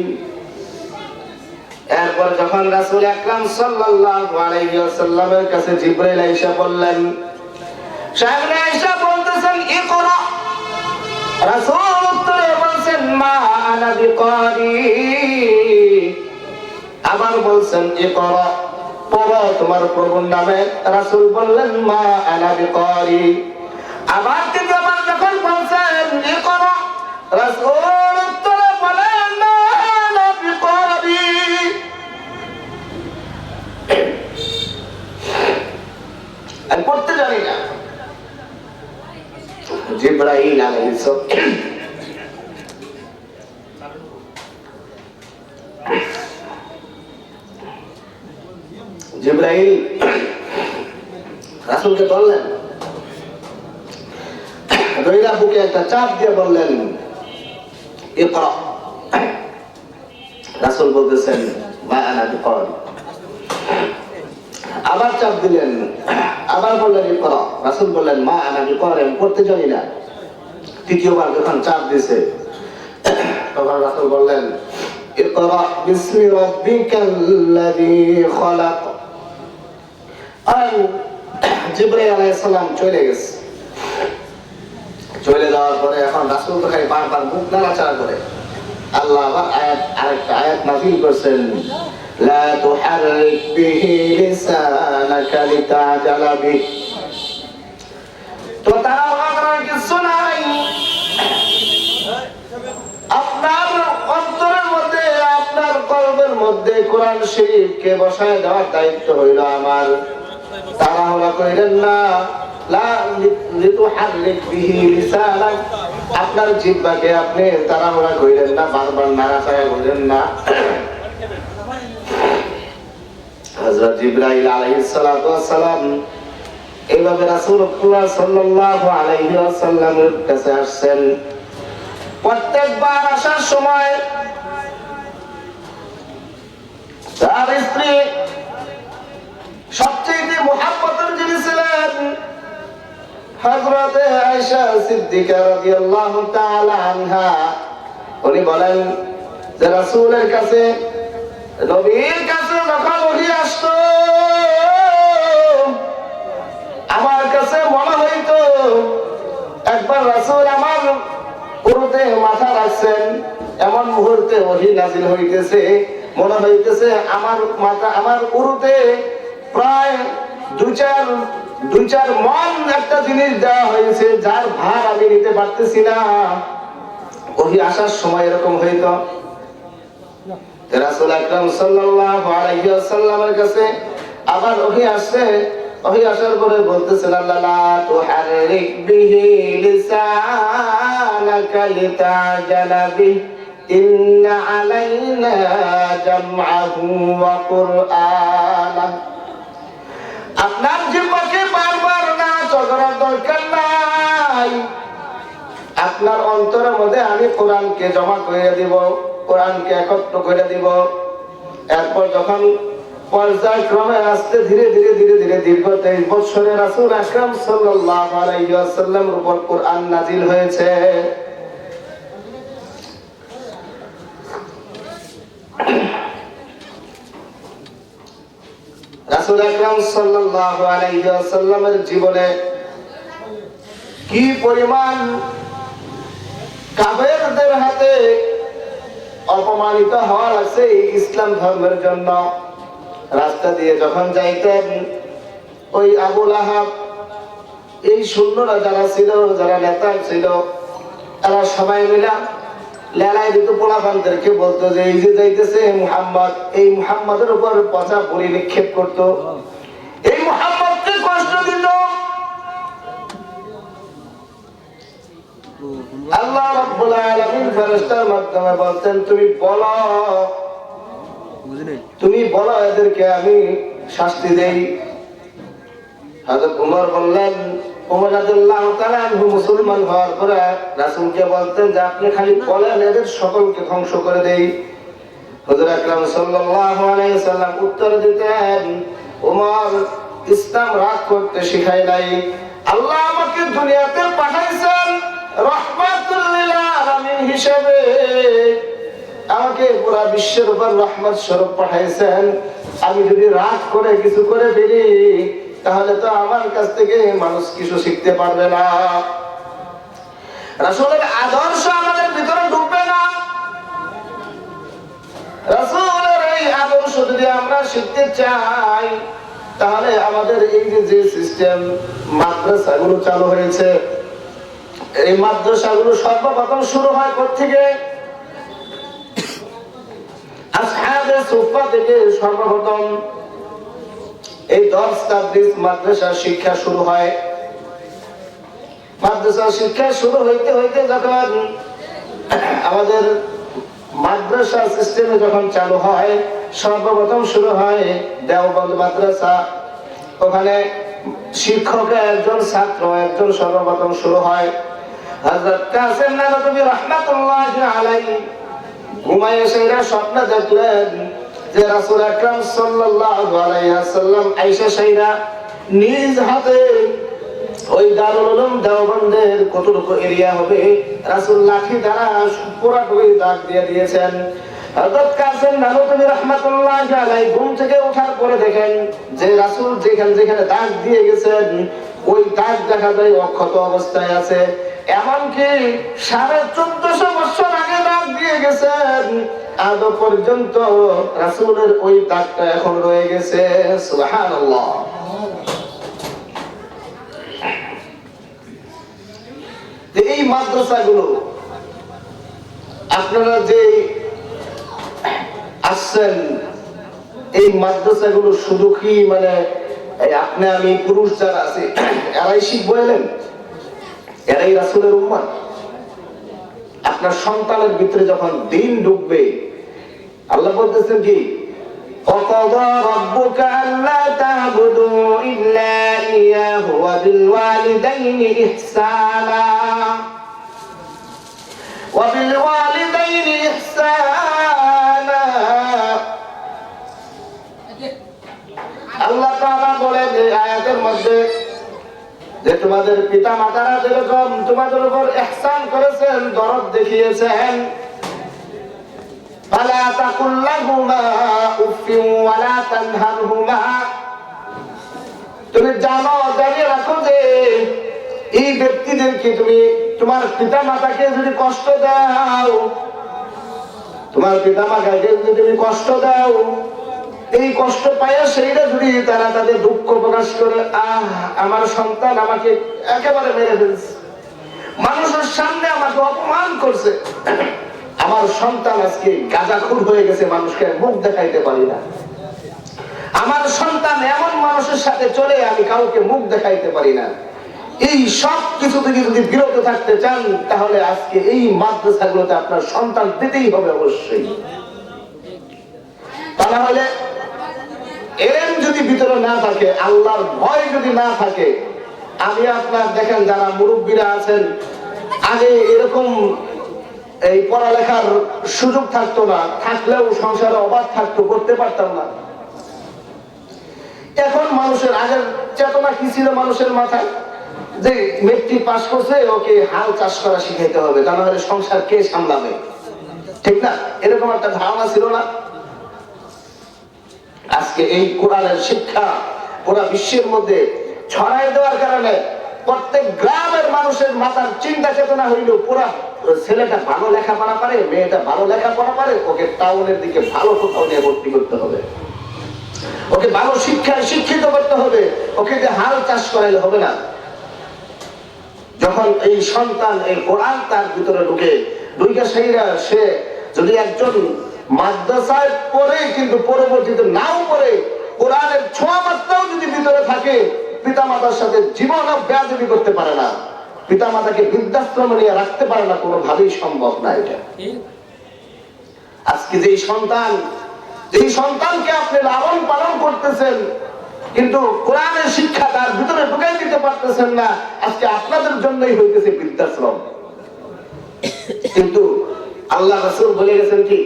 এরপর যখন রাসূল আকরাম সাল্লাল্লাহু আলাইহি ওয়াসাল্লামের কাছে জিবরাইল আয়েশা বললেন, সামনে আয়েশা বলতেছেন ইকরা, রাসূল উত্তরে বলছেন মা আনা বিকারি, আবার বলছেন ইকরা, পড়ো তোমার প্রভুর নামে। রাসূল বললেন মা আনা বিকারি, আবার তৃতীয়বার যখন বলছেন ইকরা, রাসূল উত্তরে বলেন মা আনা বিকারি। আমি পড়তে জানি না। জিবরাইল আলাইহিস সালাম জিবরাইল রাসূলকে বললেন, দইরা বুকে একটা চাপ দিয়ে বললেন ইকরা। রাসূল বলতেছেন মা আনা বিকারি, আবার চাপ দিলেন, আবার বললেন ইকরা। রাসূল বললেন মা আনা বিকারি, আমি পড়তে জানি না। তৃতীয়বার যখন চাপ দিয়েছে তখন রাসূল বললেন ইকরা বিসমি রাব্বিকাল্লাযী খালাক। আর জিবরাইল আলাইহিস সালাম চলে গেছে। চলে যাওয়ার পরে এখন রাসূল তো খালি বারবার মুখ নাড়াচাড়া করে। আল্লাহ আবার আরেকটা আয়াত নাযিল করছেন, লা তুহাররিক বিহি লিসানাকা লিতাজালা বিহি। তো তারা আপনার অন্তরের মধ্যে, আপনার কলবের মধ্যে কোরআন শরীফকে বসায় দেওয়ার দায়িত্ব হইল আমার। তাড়াহুড়া করিলেন না, লা লিতুহাররিক বিহি লিসানাক, আপনার জিহ্বাকে আপনি তাড়াহুড়া করিলেন না, বারবার নাড়াচাড়া করিলেন না। হযরত জিবরাইল আলাইহিস সালাতু ওয়াস সালাম এইভাবে রাসূলুল্লাহ সাল্লাল্লাহু আলাইহি ওয়াসাল্লামের কাছে আসছেন। প্রত্যেকবার আসার সময় তার স্ত্রী সবচেয়ে মুহাব্বতের যিনি ছিলেন হযরত আয়েশা সিদ্দিকা রাদিয়াল্লাহু তাআলা আনহা, উনি বলেন যে রাসূলের কাছে, নবীর কাছে যখন ওহী আসতো আমার কাছে মনে হইতো একবার রাসূল আমার উরুতে মাথা রাখছেন, এমন মুহূর্তে ওহী নাযিল হইতেছে, মনে হইতেছে আমার মাথা, আমার উরুতে প্রায় দুই চার মন একটা জিনিস দেওয়া হয়েছে, যার ভার আমি নিতে পারতেছি না। ওহী আসার সময় এরকম হইতো। রাসূল আকরাম সাল্লাল্লাহু আলাইহি ওয়াসাল্লামের কাছে আবার ওহী আসছে, ওহী আসার পরে বলতেছেন আল্লাহ লা তুহাররিক বিহি লিসানাকা লিতাজালা বিহি ইন্না আলাইনা জামআহু ওয়া কুরআনা। আপনার জিহ্বাকে বারবার না চড়ার দরকার নাই, আপনার অন্তরের মধ্যে আমি কোরআনকে জমা করে দিব, কোরআনকে একত্র করে দিব। এরপর যখন পর্যায়ক্রমে আস্তে ধীরে ধীরে ধীরে ধীরে দীর্ঘ 23 বছরে রাসূল আকরাম সাল্লাল্লাহু আলাইহি ওয়াসাল্লামের উপর কোরআন নাযিল হয়েছে। রাসূল আকরাম সাল্লাল্লাহু আলাইহি ওয়াসাল্লামের জীবনে কি পরিমাণ কাফেরদের হাতে অপমানিত হওয়া লাগছে ইসলাম ধর্মের জন্য। রাস্তা দিয়ে যখন যাইতেন ওই আবু লাহাব, এই সৈন্যরা যারা ছিল, যারা নেতা ছিল, তারা সবাই মিলে লেলাই দিত পোলাপানদেরকে, বলতো যে এই যে যাইতেছে মুহাম্মদ, এই মুহাম্মদের উপর পচা পরি নিক্ষেপ করতো, এই মুহাম্মদকে কষ্ট দিত। আল্লাহ রাব্বুল আলামিন ফেরেশতার মাধ্যমে বলতেন তুমি বলো এদেরকে আমি শাস্তি দেই। হযরত ওমর বললেন, ওমর রাদিয়াল্লাহু তাআলা আনহু মুসলমান হওয়ার পরে রাসূলকে বলতেন যে আপনি খালি বলেন এদের সকলকে ধ্বংস করে দেই। হুজুর আকরাম সাল্লাল্লাহু আলাইহি সাল্লাম উত্তর দিতেন, ওমর ইসলাম রাগ করতে শিখায় নাই, আল্লাহ আমাকে দুনিয়াতে পাঠাইছেন রাহমাতুল লিল আলামিন হিসেবে, আমাকে পুরো বিশ্বের উপর রহমত স্বরূপ পাঠাইছেন। আমি যদি রাগ করে কিছু করে ফেলি তাহলে তো আমার কাছ থেকে মানুষ কিছু শিখতে পারবে না, রাসূলের আদর্শ আমাদের ভিতরে ঢুকবে না। রাসূলের এই আদর্শ যদি আমরা শিখতে চাই তাহলে আমাদের এই যে সিস্টেম মাদ্রাসাগুলো চালু হয়েছে, এই মাদ্রাসাগুলো সর্বপ্রথম শুরু হয় কোত্থেকে? আসহাবে সুফফা থেকে সর্বপ্রথম এই দরস তাদরিস মাদ্রাসা শিক্ষা শুরু হয়। মাদ্রাসা শিক্ষা শুরু হইতে হইতে যখন আমাদের মাদ্রাসা সিস্টেমে যখন চালু হয়, সর্বপ্রথম শুরু হয় দেওবন্দ মাদ্রাসা। ওখানে শিক্ষক একজন, ছাত্র একজন, সর্বপ্রথম শুরু হয়। হযরত কাসেম নানবী রাহমাতুল্লাহি আলাইহি ঘুমায় এসে স্বপ্ন দেখলেন যে রাসূল আকরাম সাল্লাল্লাহু আলাইহি ওয়াসাল্লাম আয়েশা সাইরা নিজ হাতে ওই দারুল উলুম দেওবন্দের কতটুকু এরিয়া হবে রাসূল লাঠি দ্বারা পুরোপুরি দাগ দিয়ে দিয়েছেন। হযরত কাসেম নানবী রাহমাতুল্লাহি আলাইহি ঘুম থেকে ওঠার পরে দেখেন যে রাসূল যেখানে দাগ দিয়ে গেছেন ওই দাগ দেখা যায় অক্ষত অবস্থায় আছে। এমনকি 1450 বছর আগে দাগ দিয়ে গেছেন, আজও পর্যন্ত রাসূলের ওই দাগটা এখন রয়ে গেছে। সুবহানাল্লাহ। এই মাদ্রাসাগুলো আপনারা যে আসছেন এই মাদ্রাসাগুলো শুধু কি মানে আপনি আমি পুরুষ যারা আছে এরাই শিখবো এলেন, এরাই রাসূলের উম্মত? আপনার সন্তানের ভিতরে যখন দিন ঢুকবে, আল্লাহ বলতেছেন কি وَقَضَى رَبُّكَ أَلَّا تَعْبُدُوا إِلَّا إِيَّاهُ وَبِالْوَالِدَيْنِ إِحْسَانًا وَبِالْوَالِدَيْنِ إِحْسَانًا আল্লাহ তাআলা বলেন এই আয়াতের মধ্যে যে তোমাদের পিতা মাতারা যেরকম তোমাদের উপর ইহসান করেছেন, দরদ দেখিয়েছেন, ফালা তাকুল লাহুমা উফিন ওয়ালা তানহারহুমা, তুমি জানো জানিয়ে রাখো যে এই ব্যক্তিদেরকে তুমি তোমার পিতা মাতাকে যদি কষ্ট দাও, তোমার পিতা মাতাকে যদি তুমি কষ্ট দাও, এই কষ্ট পায় সেইটা যদি তারা তাদের দুঃখ প্রকাশ করে, আমার সন্তান আমাকে একেবারে মেরে ফেলছে, মানুষের সামনে আমাকে অপমান করছে, আমার সন্তান আজকে গাঁজাখুর হয়ে গেছে, মানুষকে মুখ দেখাইতে পারি না, আমার সন্তান এমন মানুষের সাথে চলে আমি কাউকে মুখ দেখাইতে পারি না, এই সব কিছু থেকে যদি বিরত থাকতে চান তাহলে আজকে এই মাদ্রাসাগুলোতে আপনার সন্তান দিতেই হবে অবশ্যই। তা না হলে এলেম যদি ভিতরে না থাকে, আল্লাহর ভয় যদি না থাকে, আমি আপনার দেখেন যারা মুরব্বীরা আছেন, আগে এরকম এই পড়ালেখার সুযোগ থাকতো না, থাকলেও সংসারে অভাব থাকতো, করতে পারতাম না। এখন মানুষের আগের চেতনা কি ছিল মানুষের মাথায়, যে মেট্রিক পাস করছে ওকে হাল চাষ করা শিখাইতে হবে, তা না হলে সংসার কে সামলাবে, ঠিক না? এরকম একটা ধারণা ছিল না। আজকে এই কোরআনের শিক্ষা পুরা বিশ্বের মধ্যে ছড়াই দেওয়ার কারণে প্রত্যেক গ্রামের মানুষের মাথার চিন্তা চেতনা হইল, পুরা ছেলেটা ভালো লেখাপড়া পারে, মেয়েটা ভালো লেখাপড়া পারে, ওকে টাউনের দিকে ভালো কোথাও নিয়ে ভর্তি করতে হবে, ওকে ভালো শিক্ষায় শিক্ষিত করতে হবে, ওকে যে হাল চাষ করাইলে হবে না। যখন এই সন্তান এই কোরআন তার ভিতরে ঢুকে সে যদি একজন মাদ্রাসায় পড়ে কিন্তু পরবর্তীতে নাও পড়ে, কোরআনের ছোঁয়া মাত্রাও যদি ভিতরে থাকে, পিতা মাতার সাথে জীবনও বেয়াদবি করতে পারে না, পিতা মাতাকে বৃদ্ধাশ্রমে নিয়ে রাখতে পারে না, কোনোভাবেই সম্ভব না এটা। আজকে যেই সন্তানকে আপনি লালন পালন করতেছেন কিন্তু কোরআনের শিক্ষা তার ভিতরে ঢুকাই দিতে পারতেছেন না, আজকে আপনাদের জন্যই হইতেছে বৃদ্ধাশ্রম। কিন্তু আল্লাহ রাসূল বলে গেছেন কি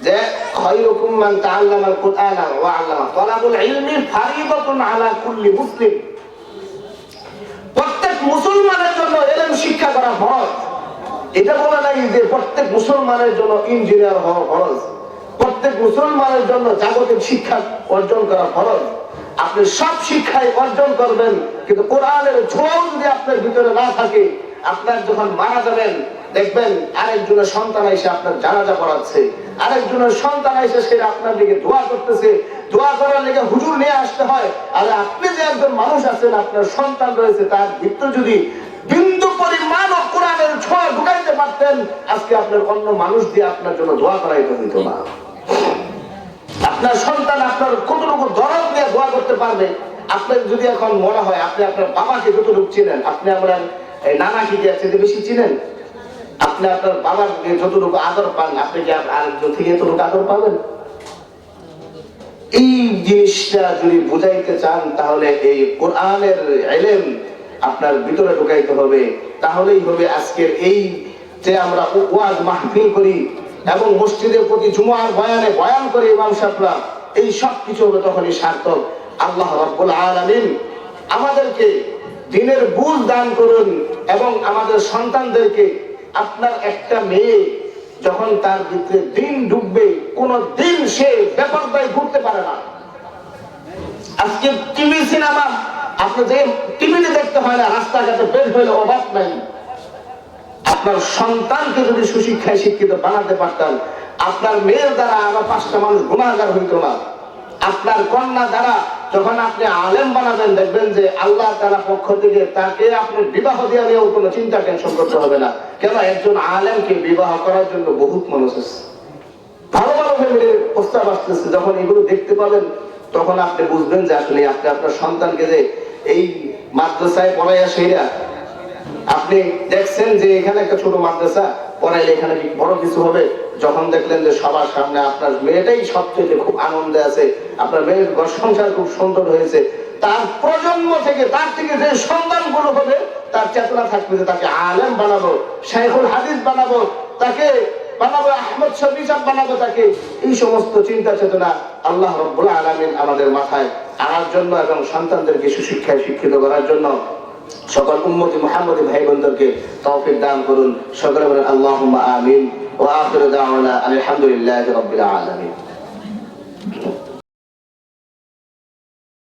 যে খায়রুকুম মান তাআল্লামাল কুরআনা ওয়া আল্লামা, তালাবুল ইলমি ফারিদাতুন আলা কুল্লি মুসলিম, প্রত্যেক মুসলমানের জন্য ইলম শিক্ষা করা ফরজ। এটা বলা নাই যে প্রত্যেক মুসলমানের জন্য ইঞ্জিনিয়ার হওয়া ফরজ, প্রত্যেক মুসলমানের জন্য জাগতিক শিক্ষা অর্জন করা ফরজ। আপনি সব শিক্ষাই অর্জন করবেন, কিন্তু কোরআনের ছোঁয়াও যদি আপনার ভিতরে না থাকে, আপনার যখন মারা যাবেন দেখবেন আরেকজনের সন্তান এসে আপনার জানাজা পড়াচ্ছে, আরেকজনের সন্তান এসে সে আপনার দিকে দোয়া করতেছে, দোয়া করার লেগে হুজুর নিয়ে আসতে হয়। আর আপনি যে একজন মানুষ আছেন, আপনার সন্তান রয়েছে, তার ভিতরে যদি বিন্দু পরিমাণ কোরআনের ছোঁয়া ঢুকাইতে পারতেন, আজকে আপনার অন্য মানুষ দিয়ে আপনার জন্য দোয়া করাইতে হইতো না। আপনার সন্তান আপনার কতটুকু দরদ নিয়ে দোয়া করতে পারবে, আপনার যদি এখন মনে হয় আপনি আপনার বাবাকে যতটুকু চিনেন, আপনি আমরা নানাকে দিয়ে বেশি চিনেন, আপনি আপনার বাবার যতটুকু আদর পান, আপনি কি আরেকজন থেকে এতটুকু আদর পাবেন? এই জিনিসটা যদি বুঝাইতে চান তাহলে এই কোরআনের ইলম আপনার ভিতরে ঢুকাইতে হবে, তাহলেই হবে আজকের এই যে আমরা ওয়াজ মাহফিল করি এবং মসজিদের প্রতি জুমার বয়ানে বয়ান করে ইমাম সাহেবরা, এই সব কিছু হবে তখনই সার্থক। আল্লাহ রাব্বুল আলামিন আমাদেরকে দ্বীনের বুঝ দান করুন এবং আমাদের সন্তানদেরকে, আপনার একটা মেয়ে যখন তার ভিতরে দিন ঢুকবে, কোন দিন সে বেপরদায় ঘুরতে পারে না। আজকে টিভি সিনেমা আপনি যে টিভিতে দেখতে হয় না, রাস্তাঘাটে বের হইলে অভাব নাই। আপনার সন্তানকে যদি সুশিক্ষায় শিক্ষিত বানাতে পারতেন, আপনার মেয়ের দ্বারা আরো 5টা মানুষ গুনাহগার হইত না, আপনার কন্যা দ্বারা যখন আপনি আলেম বানাবেন, দেখবেন যে আল্লাহ তাআলার পক্ষ থেকে তাকে আপনি বিবাহ দিয়ে নিয়েও কোনো চিন্তা টেনশন করতে হবে না। কেন? একজন আলেমকে বিবাহ করার জন্য বহুত মানুষ আছে, ভালো ভালো ফ্যামিলির প্রস্তাব আসতেছে। যখন এগুলো দেখতে পাবেন তখন আপনি বুঝবেন যে আসলে আপনি আপনার সন্তানকে যে এই মাদ্রাসায় পড়াইয়া সেইরা আপনি দেখছেন যে এখানে একটা ছোট মাদ্রাসা পড়াইলে এখানে বড় কিছু হবে। যখন দেখলেন যে সবার সামনে আপনার মেয়েটাই সবচেয়ে খুব আনন্দে আছে, আপনার মেয়ের ঘর সংসার খুব সুন্দর হয়েছে, তার প্রজন্ম থেকে তার থেকে যে সন্তানগুলো হবে তার চেতনা থাকবে যে তাকে আলেম বানাবো, শাইখুল হাদিস বানাবো, তাকে বানাবো আহমদ শফি সাহেব বানাবো তাকে। এই সমস্ত চিন্তা চেতনা আল্লাহ রাব্বুল আলামিন আমাদের মাথায় আনার জন্য এবং সন্তানদেরকে সুশিক্ষায় শিক্ষিত করার জন্য সকল উম্মতি মুহাম্মদী ভাই বোনদেরকে তৌফিক দান করুন। সকলে বলেন আল্লাহুম্মা আমিন। ওয়া আখিরু দাওয়ানা আলহামদুলিল্লাহি রাব্বিল আলামিন।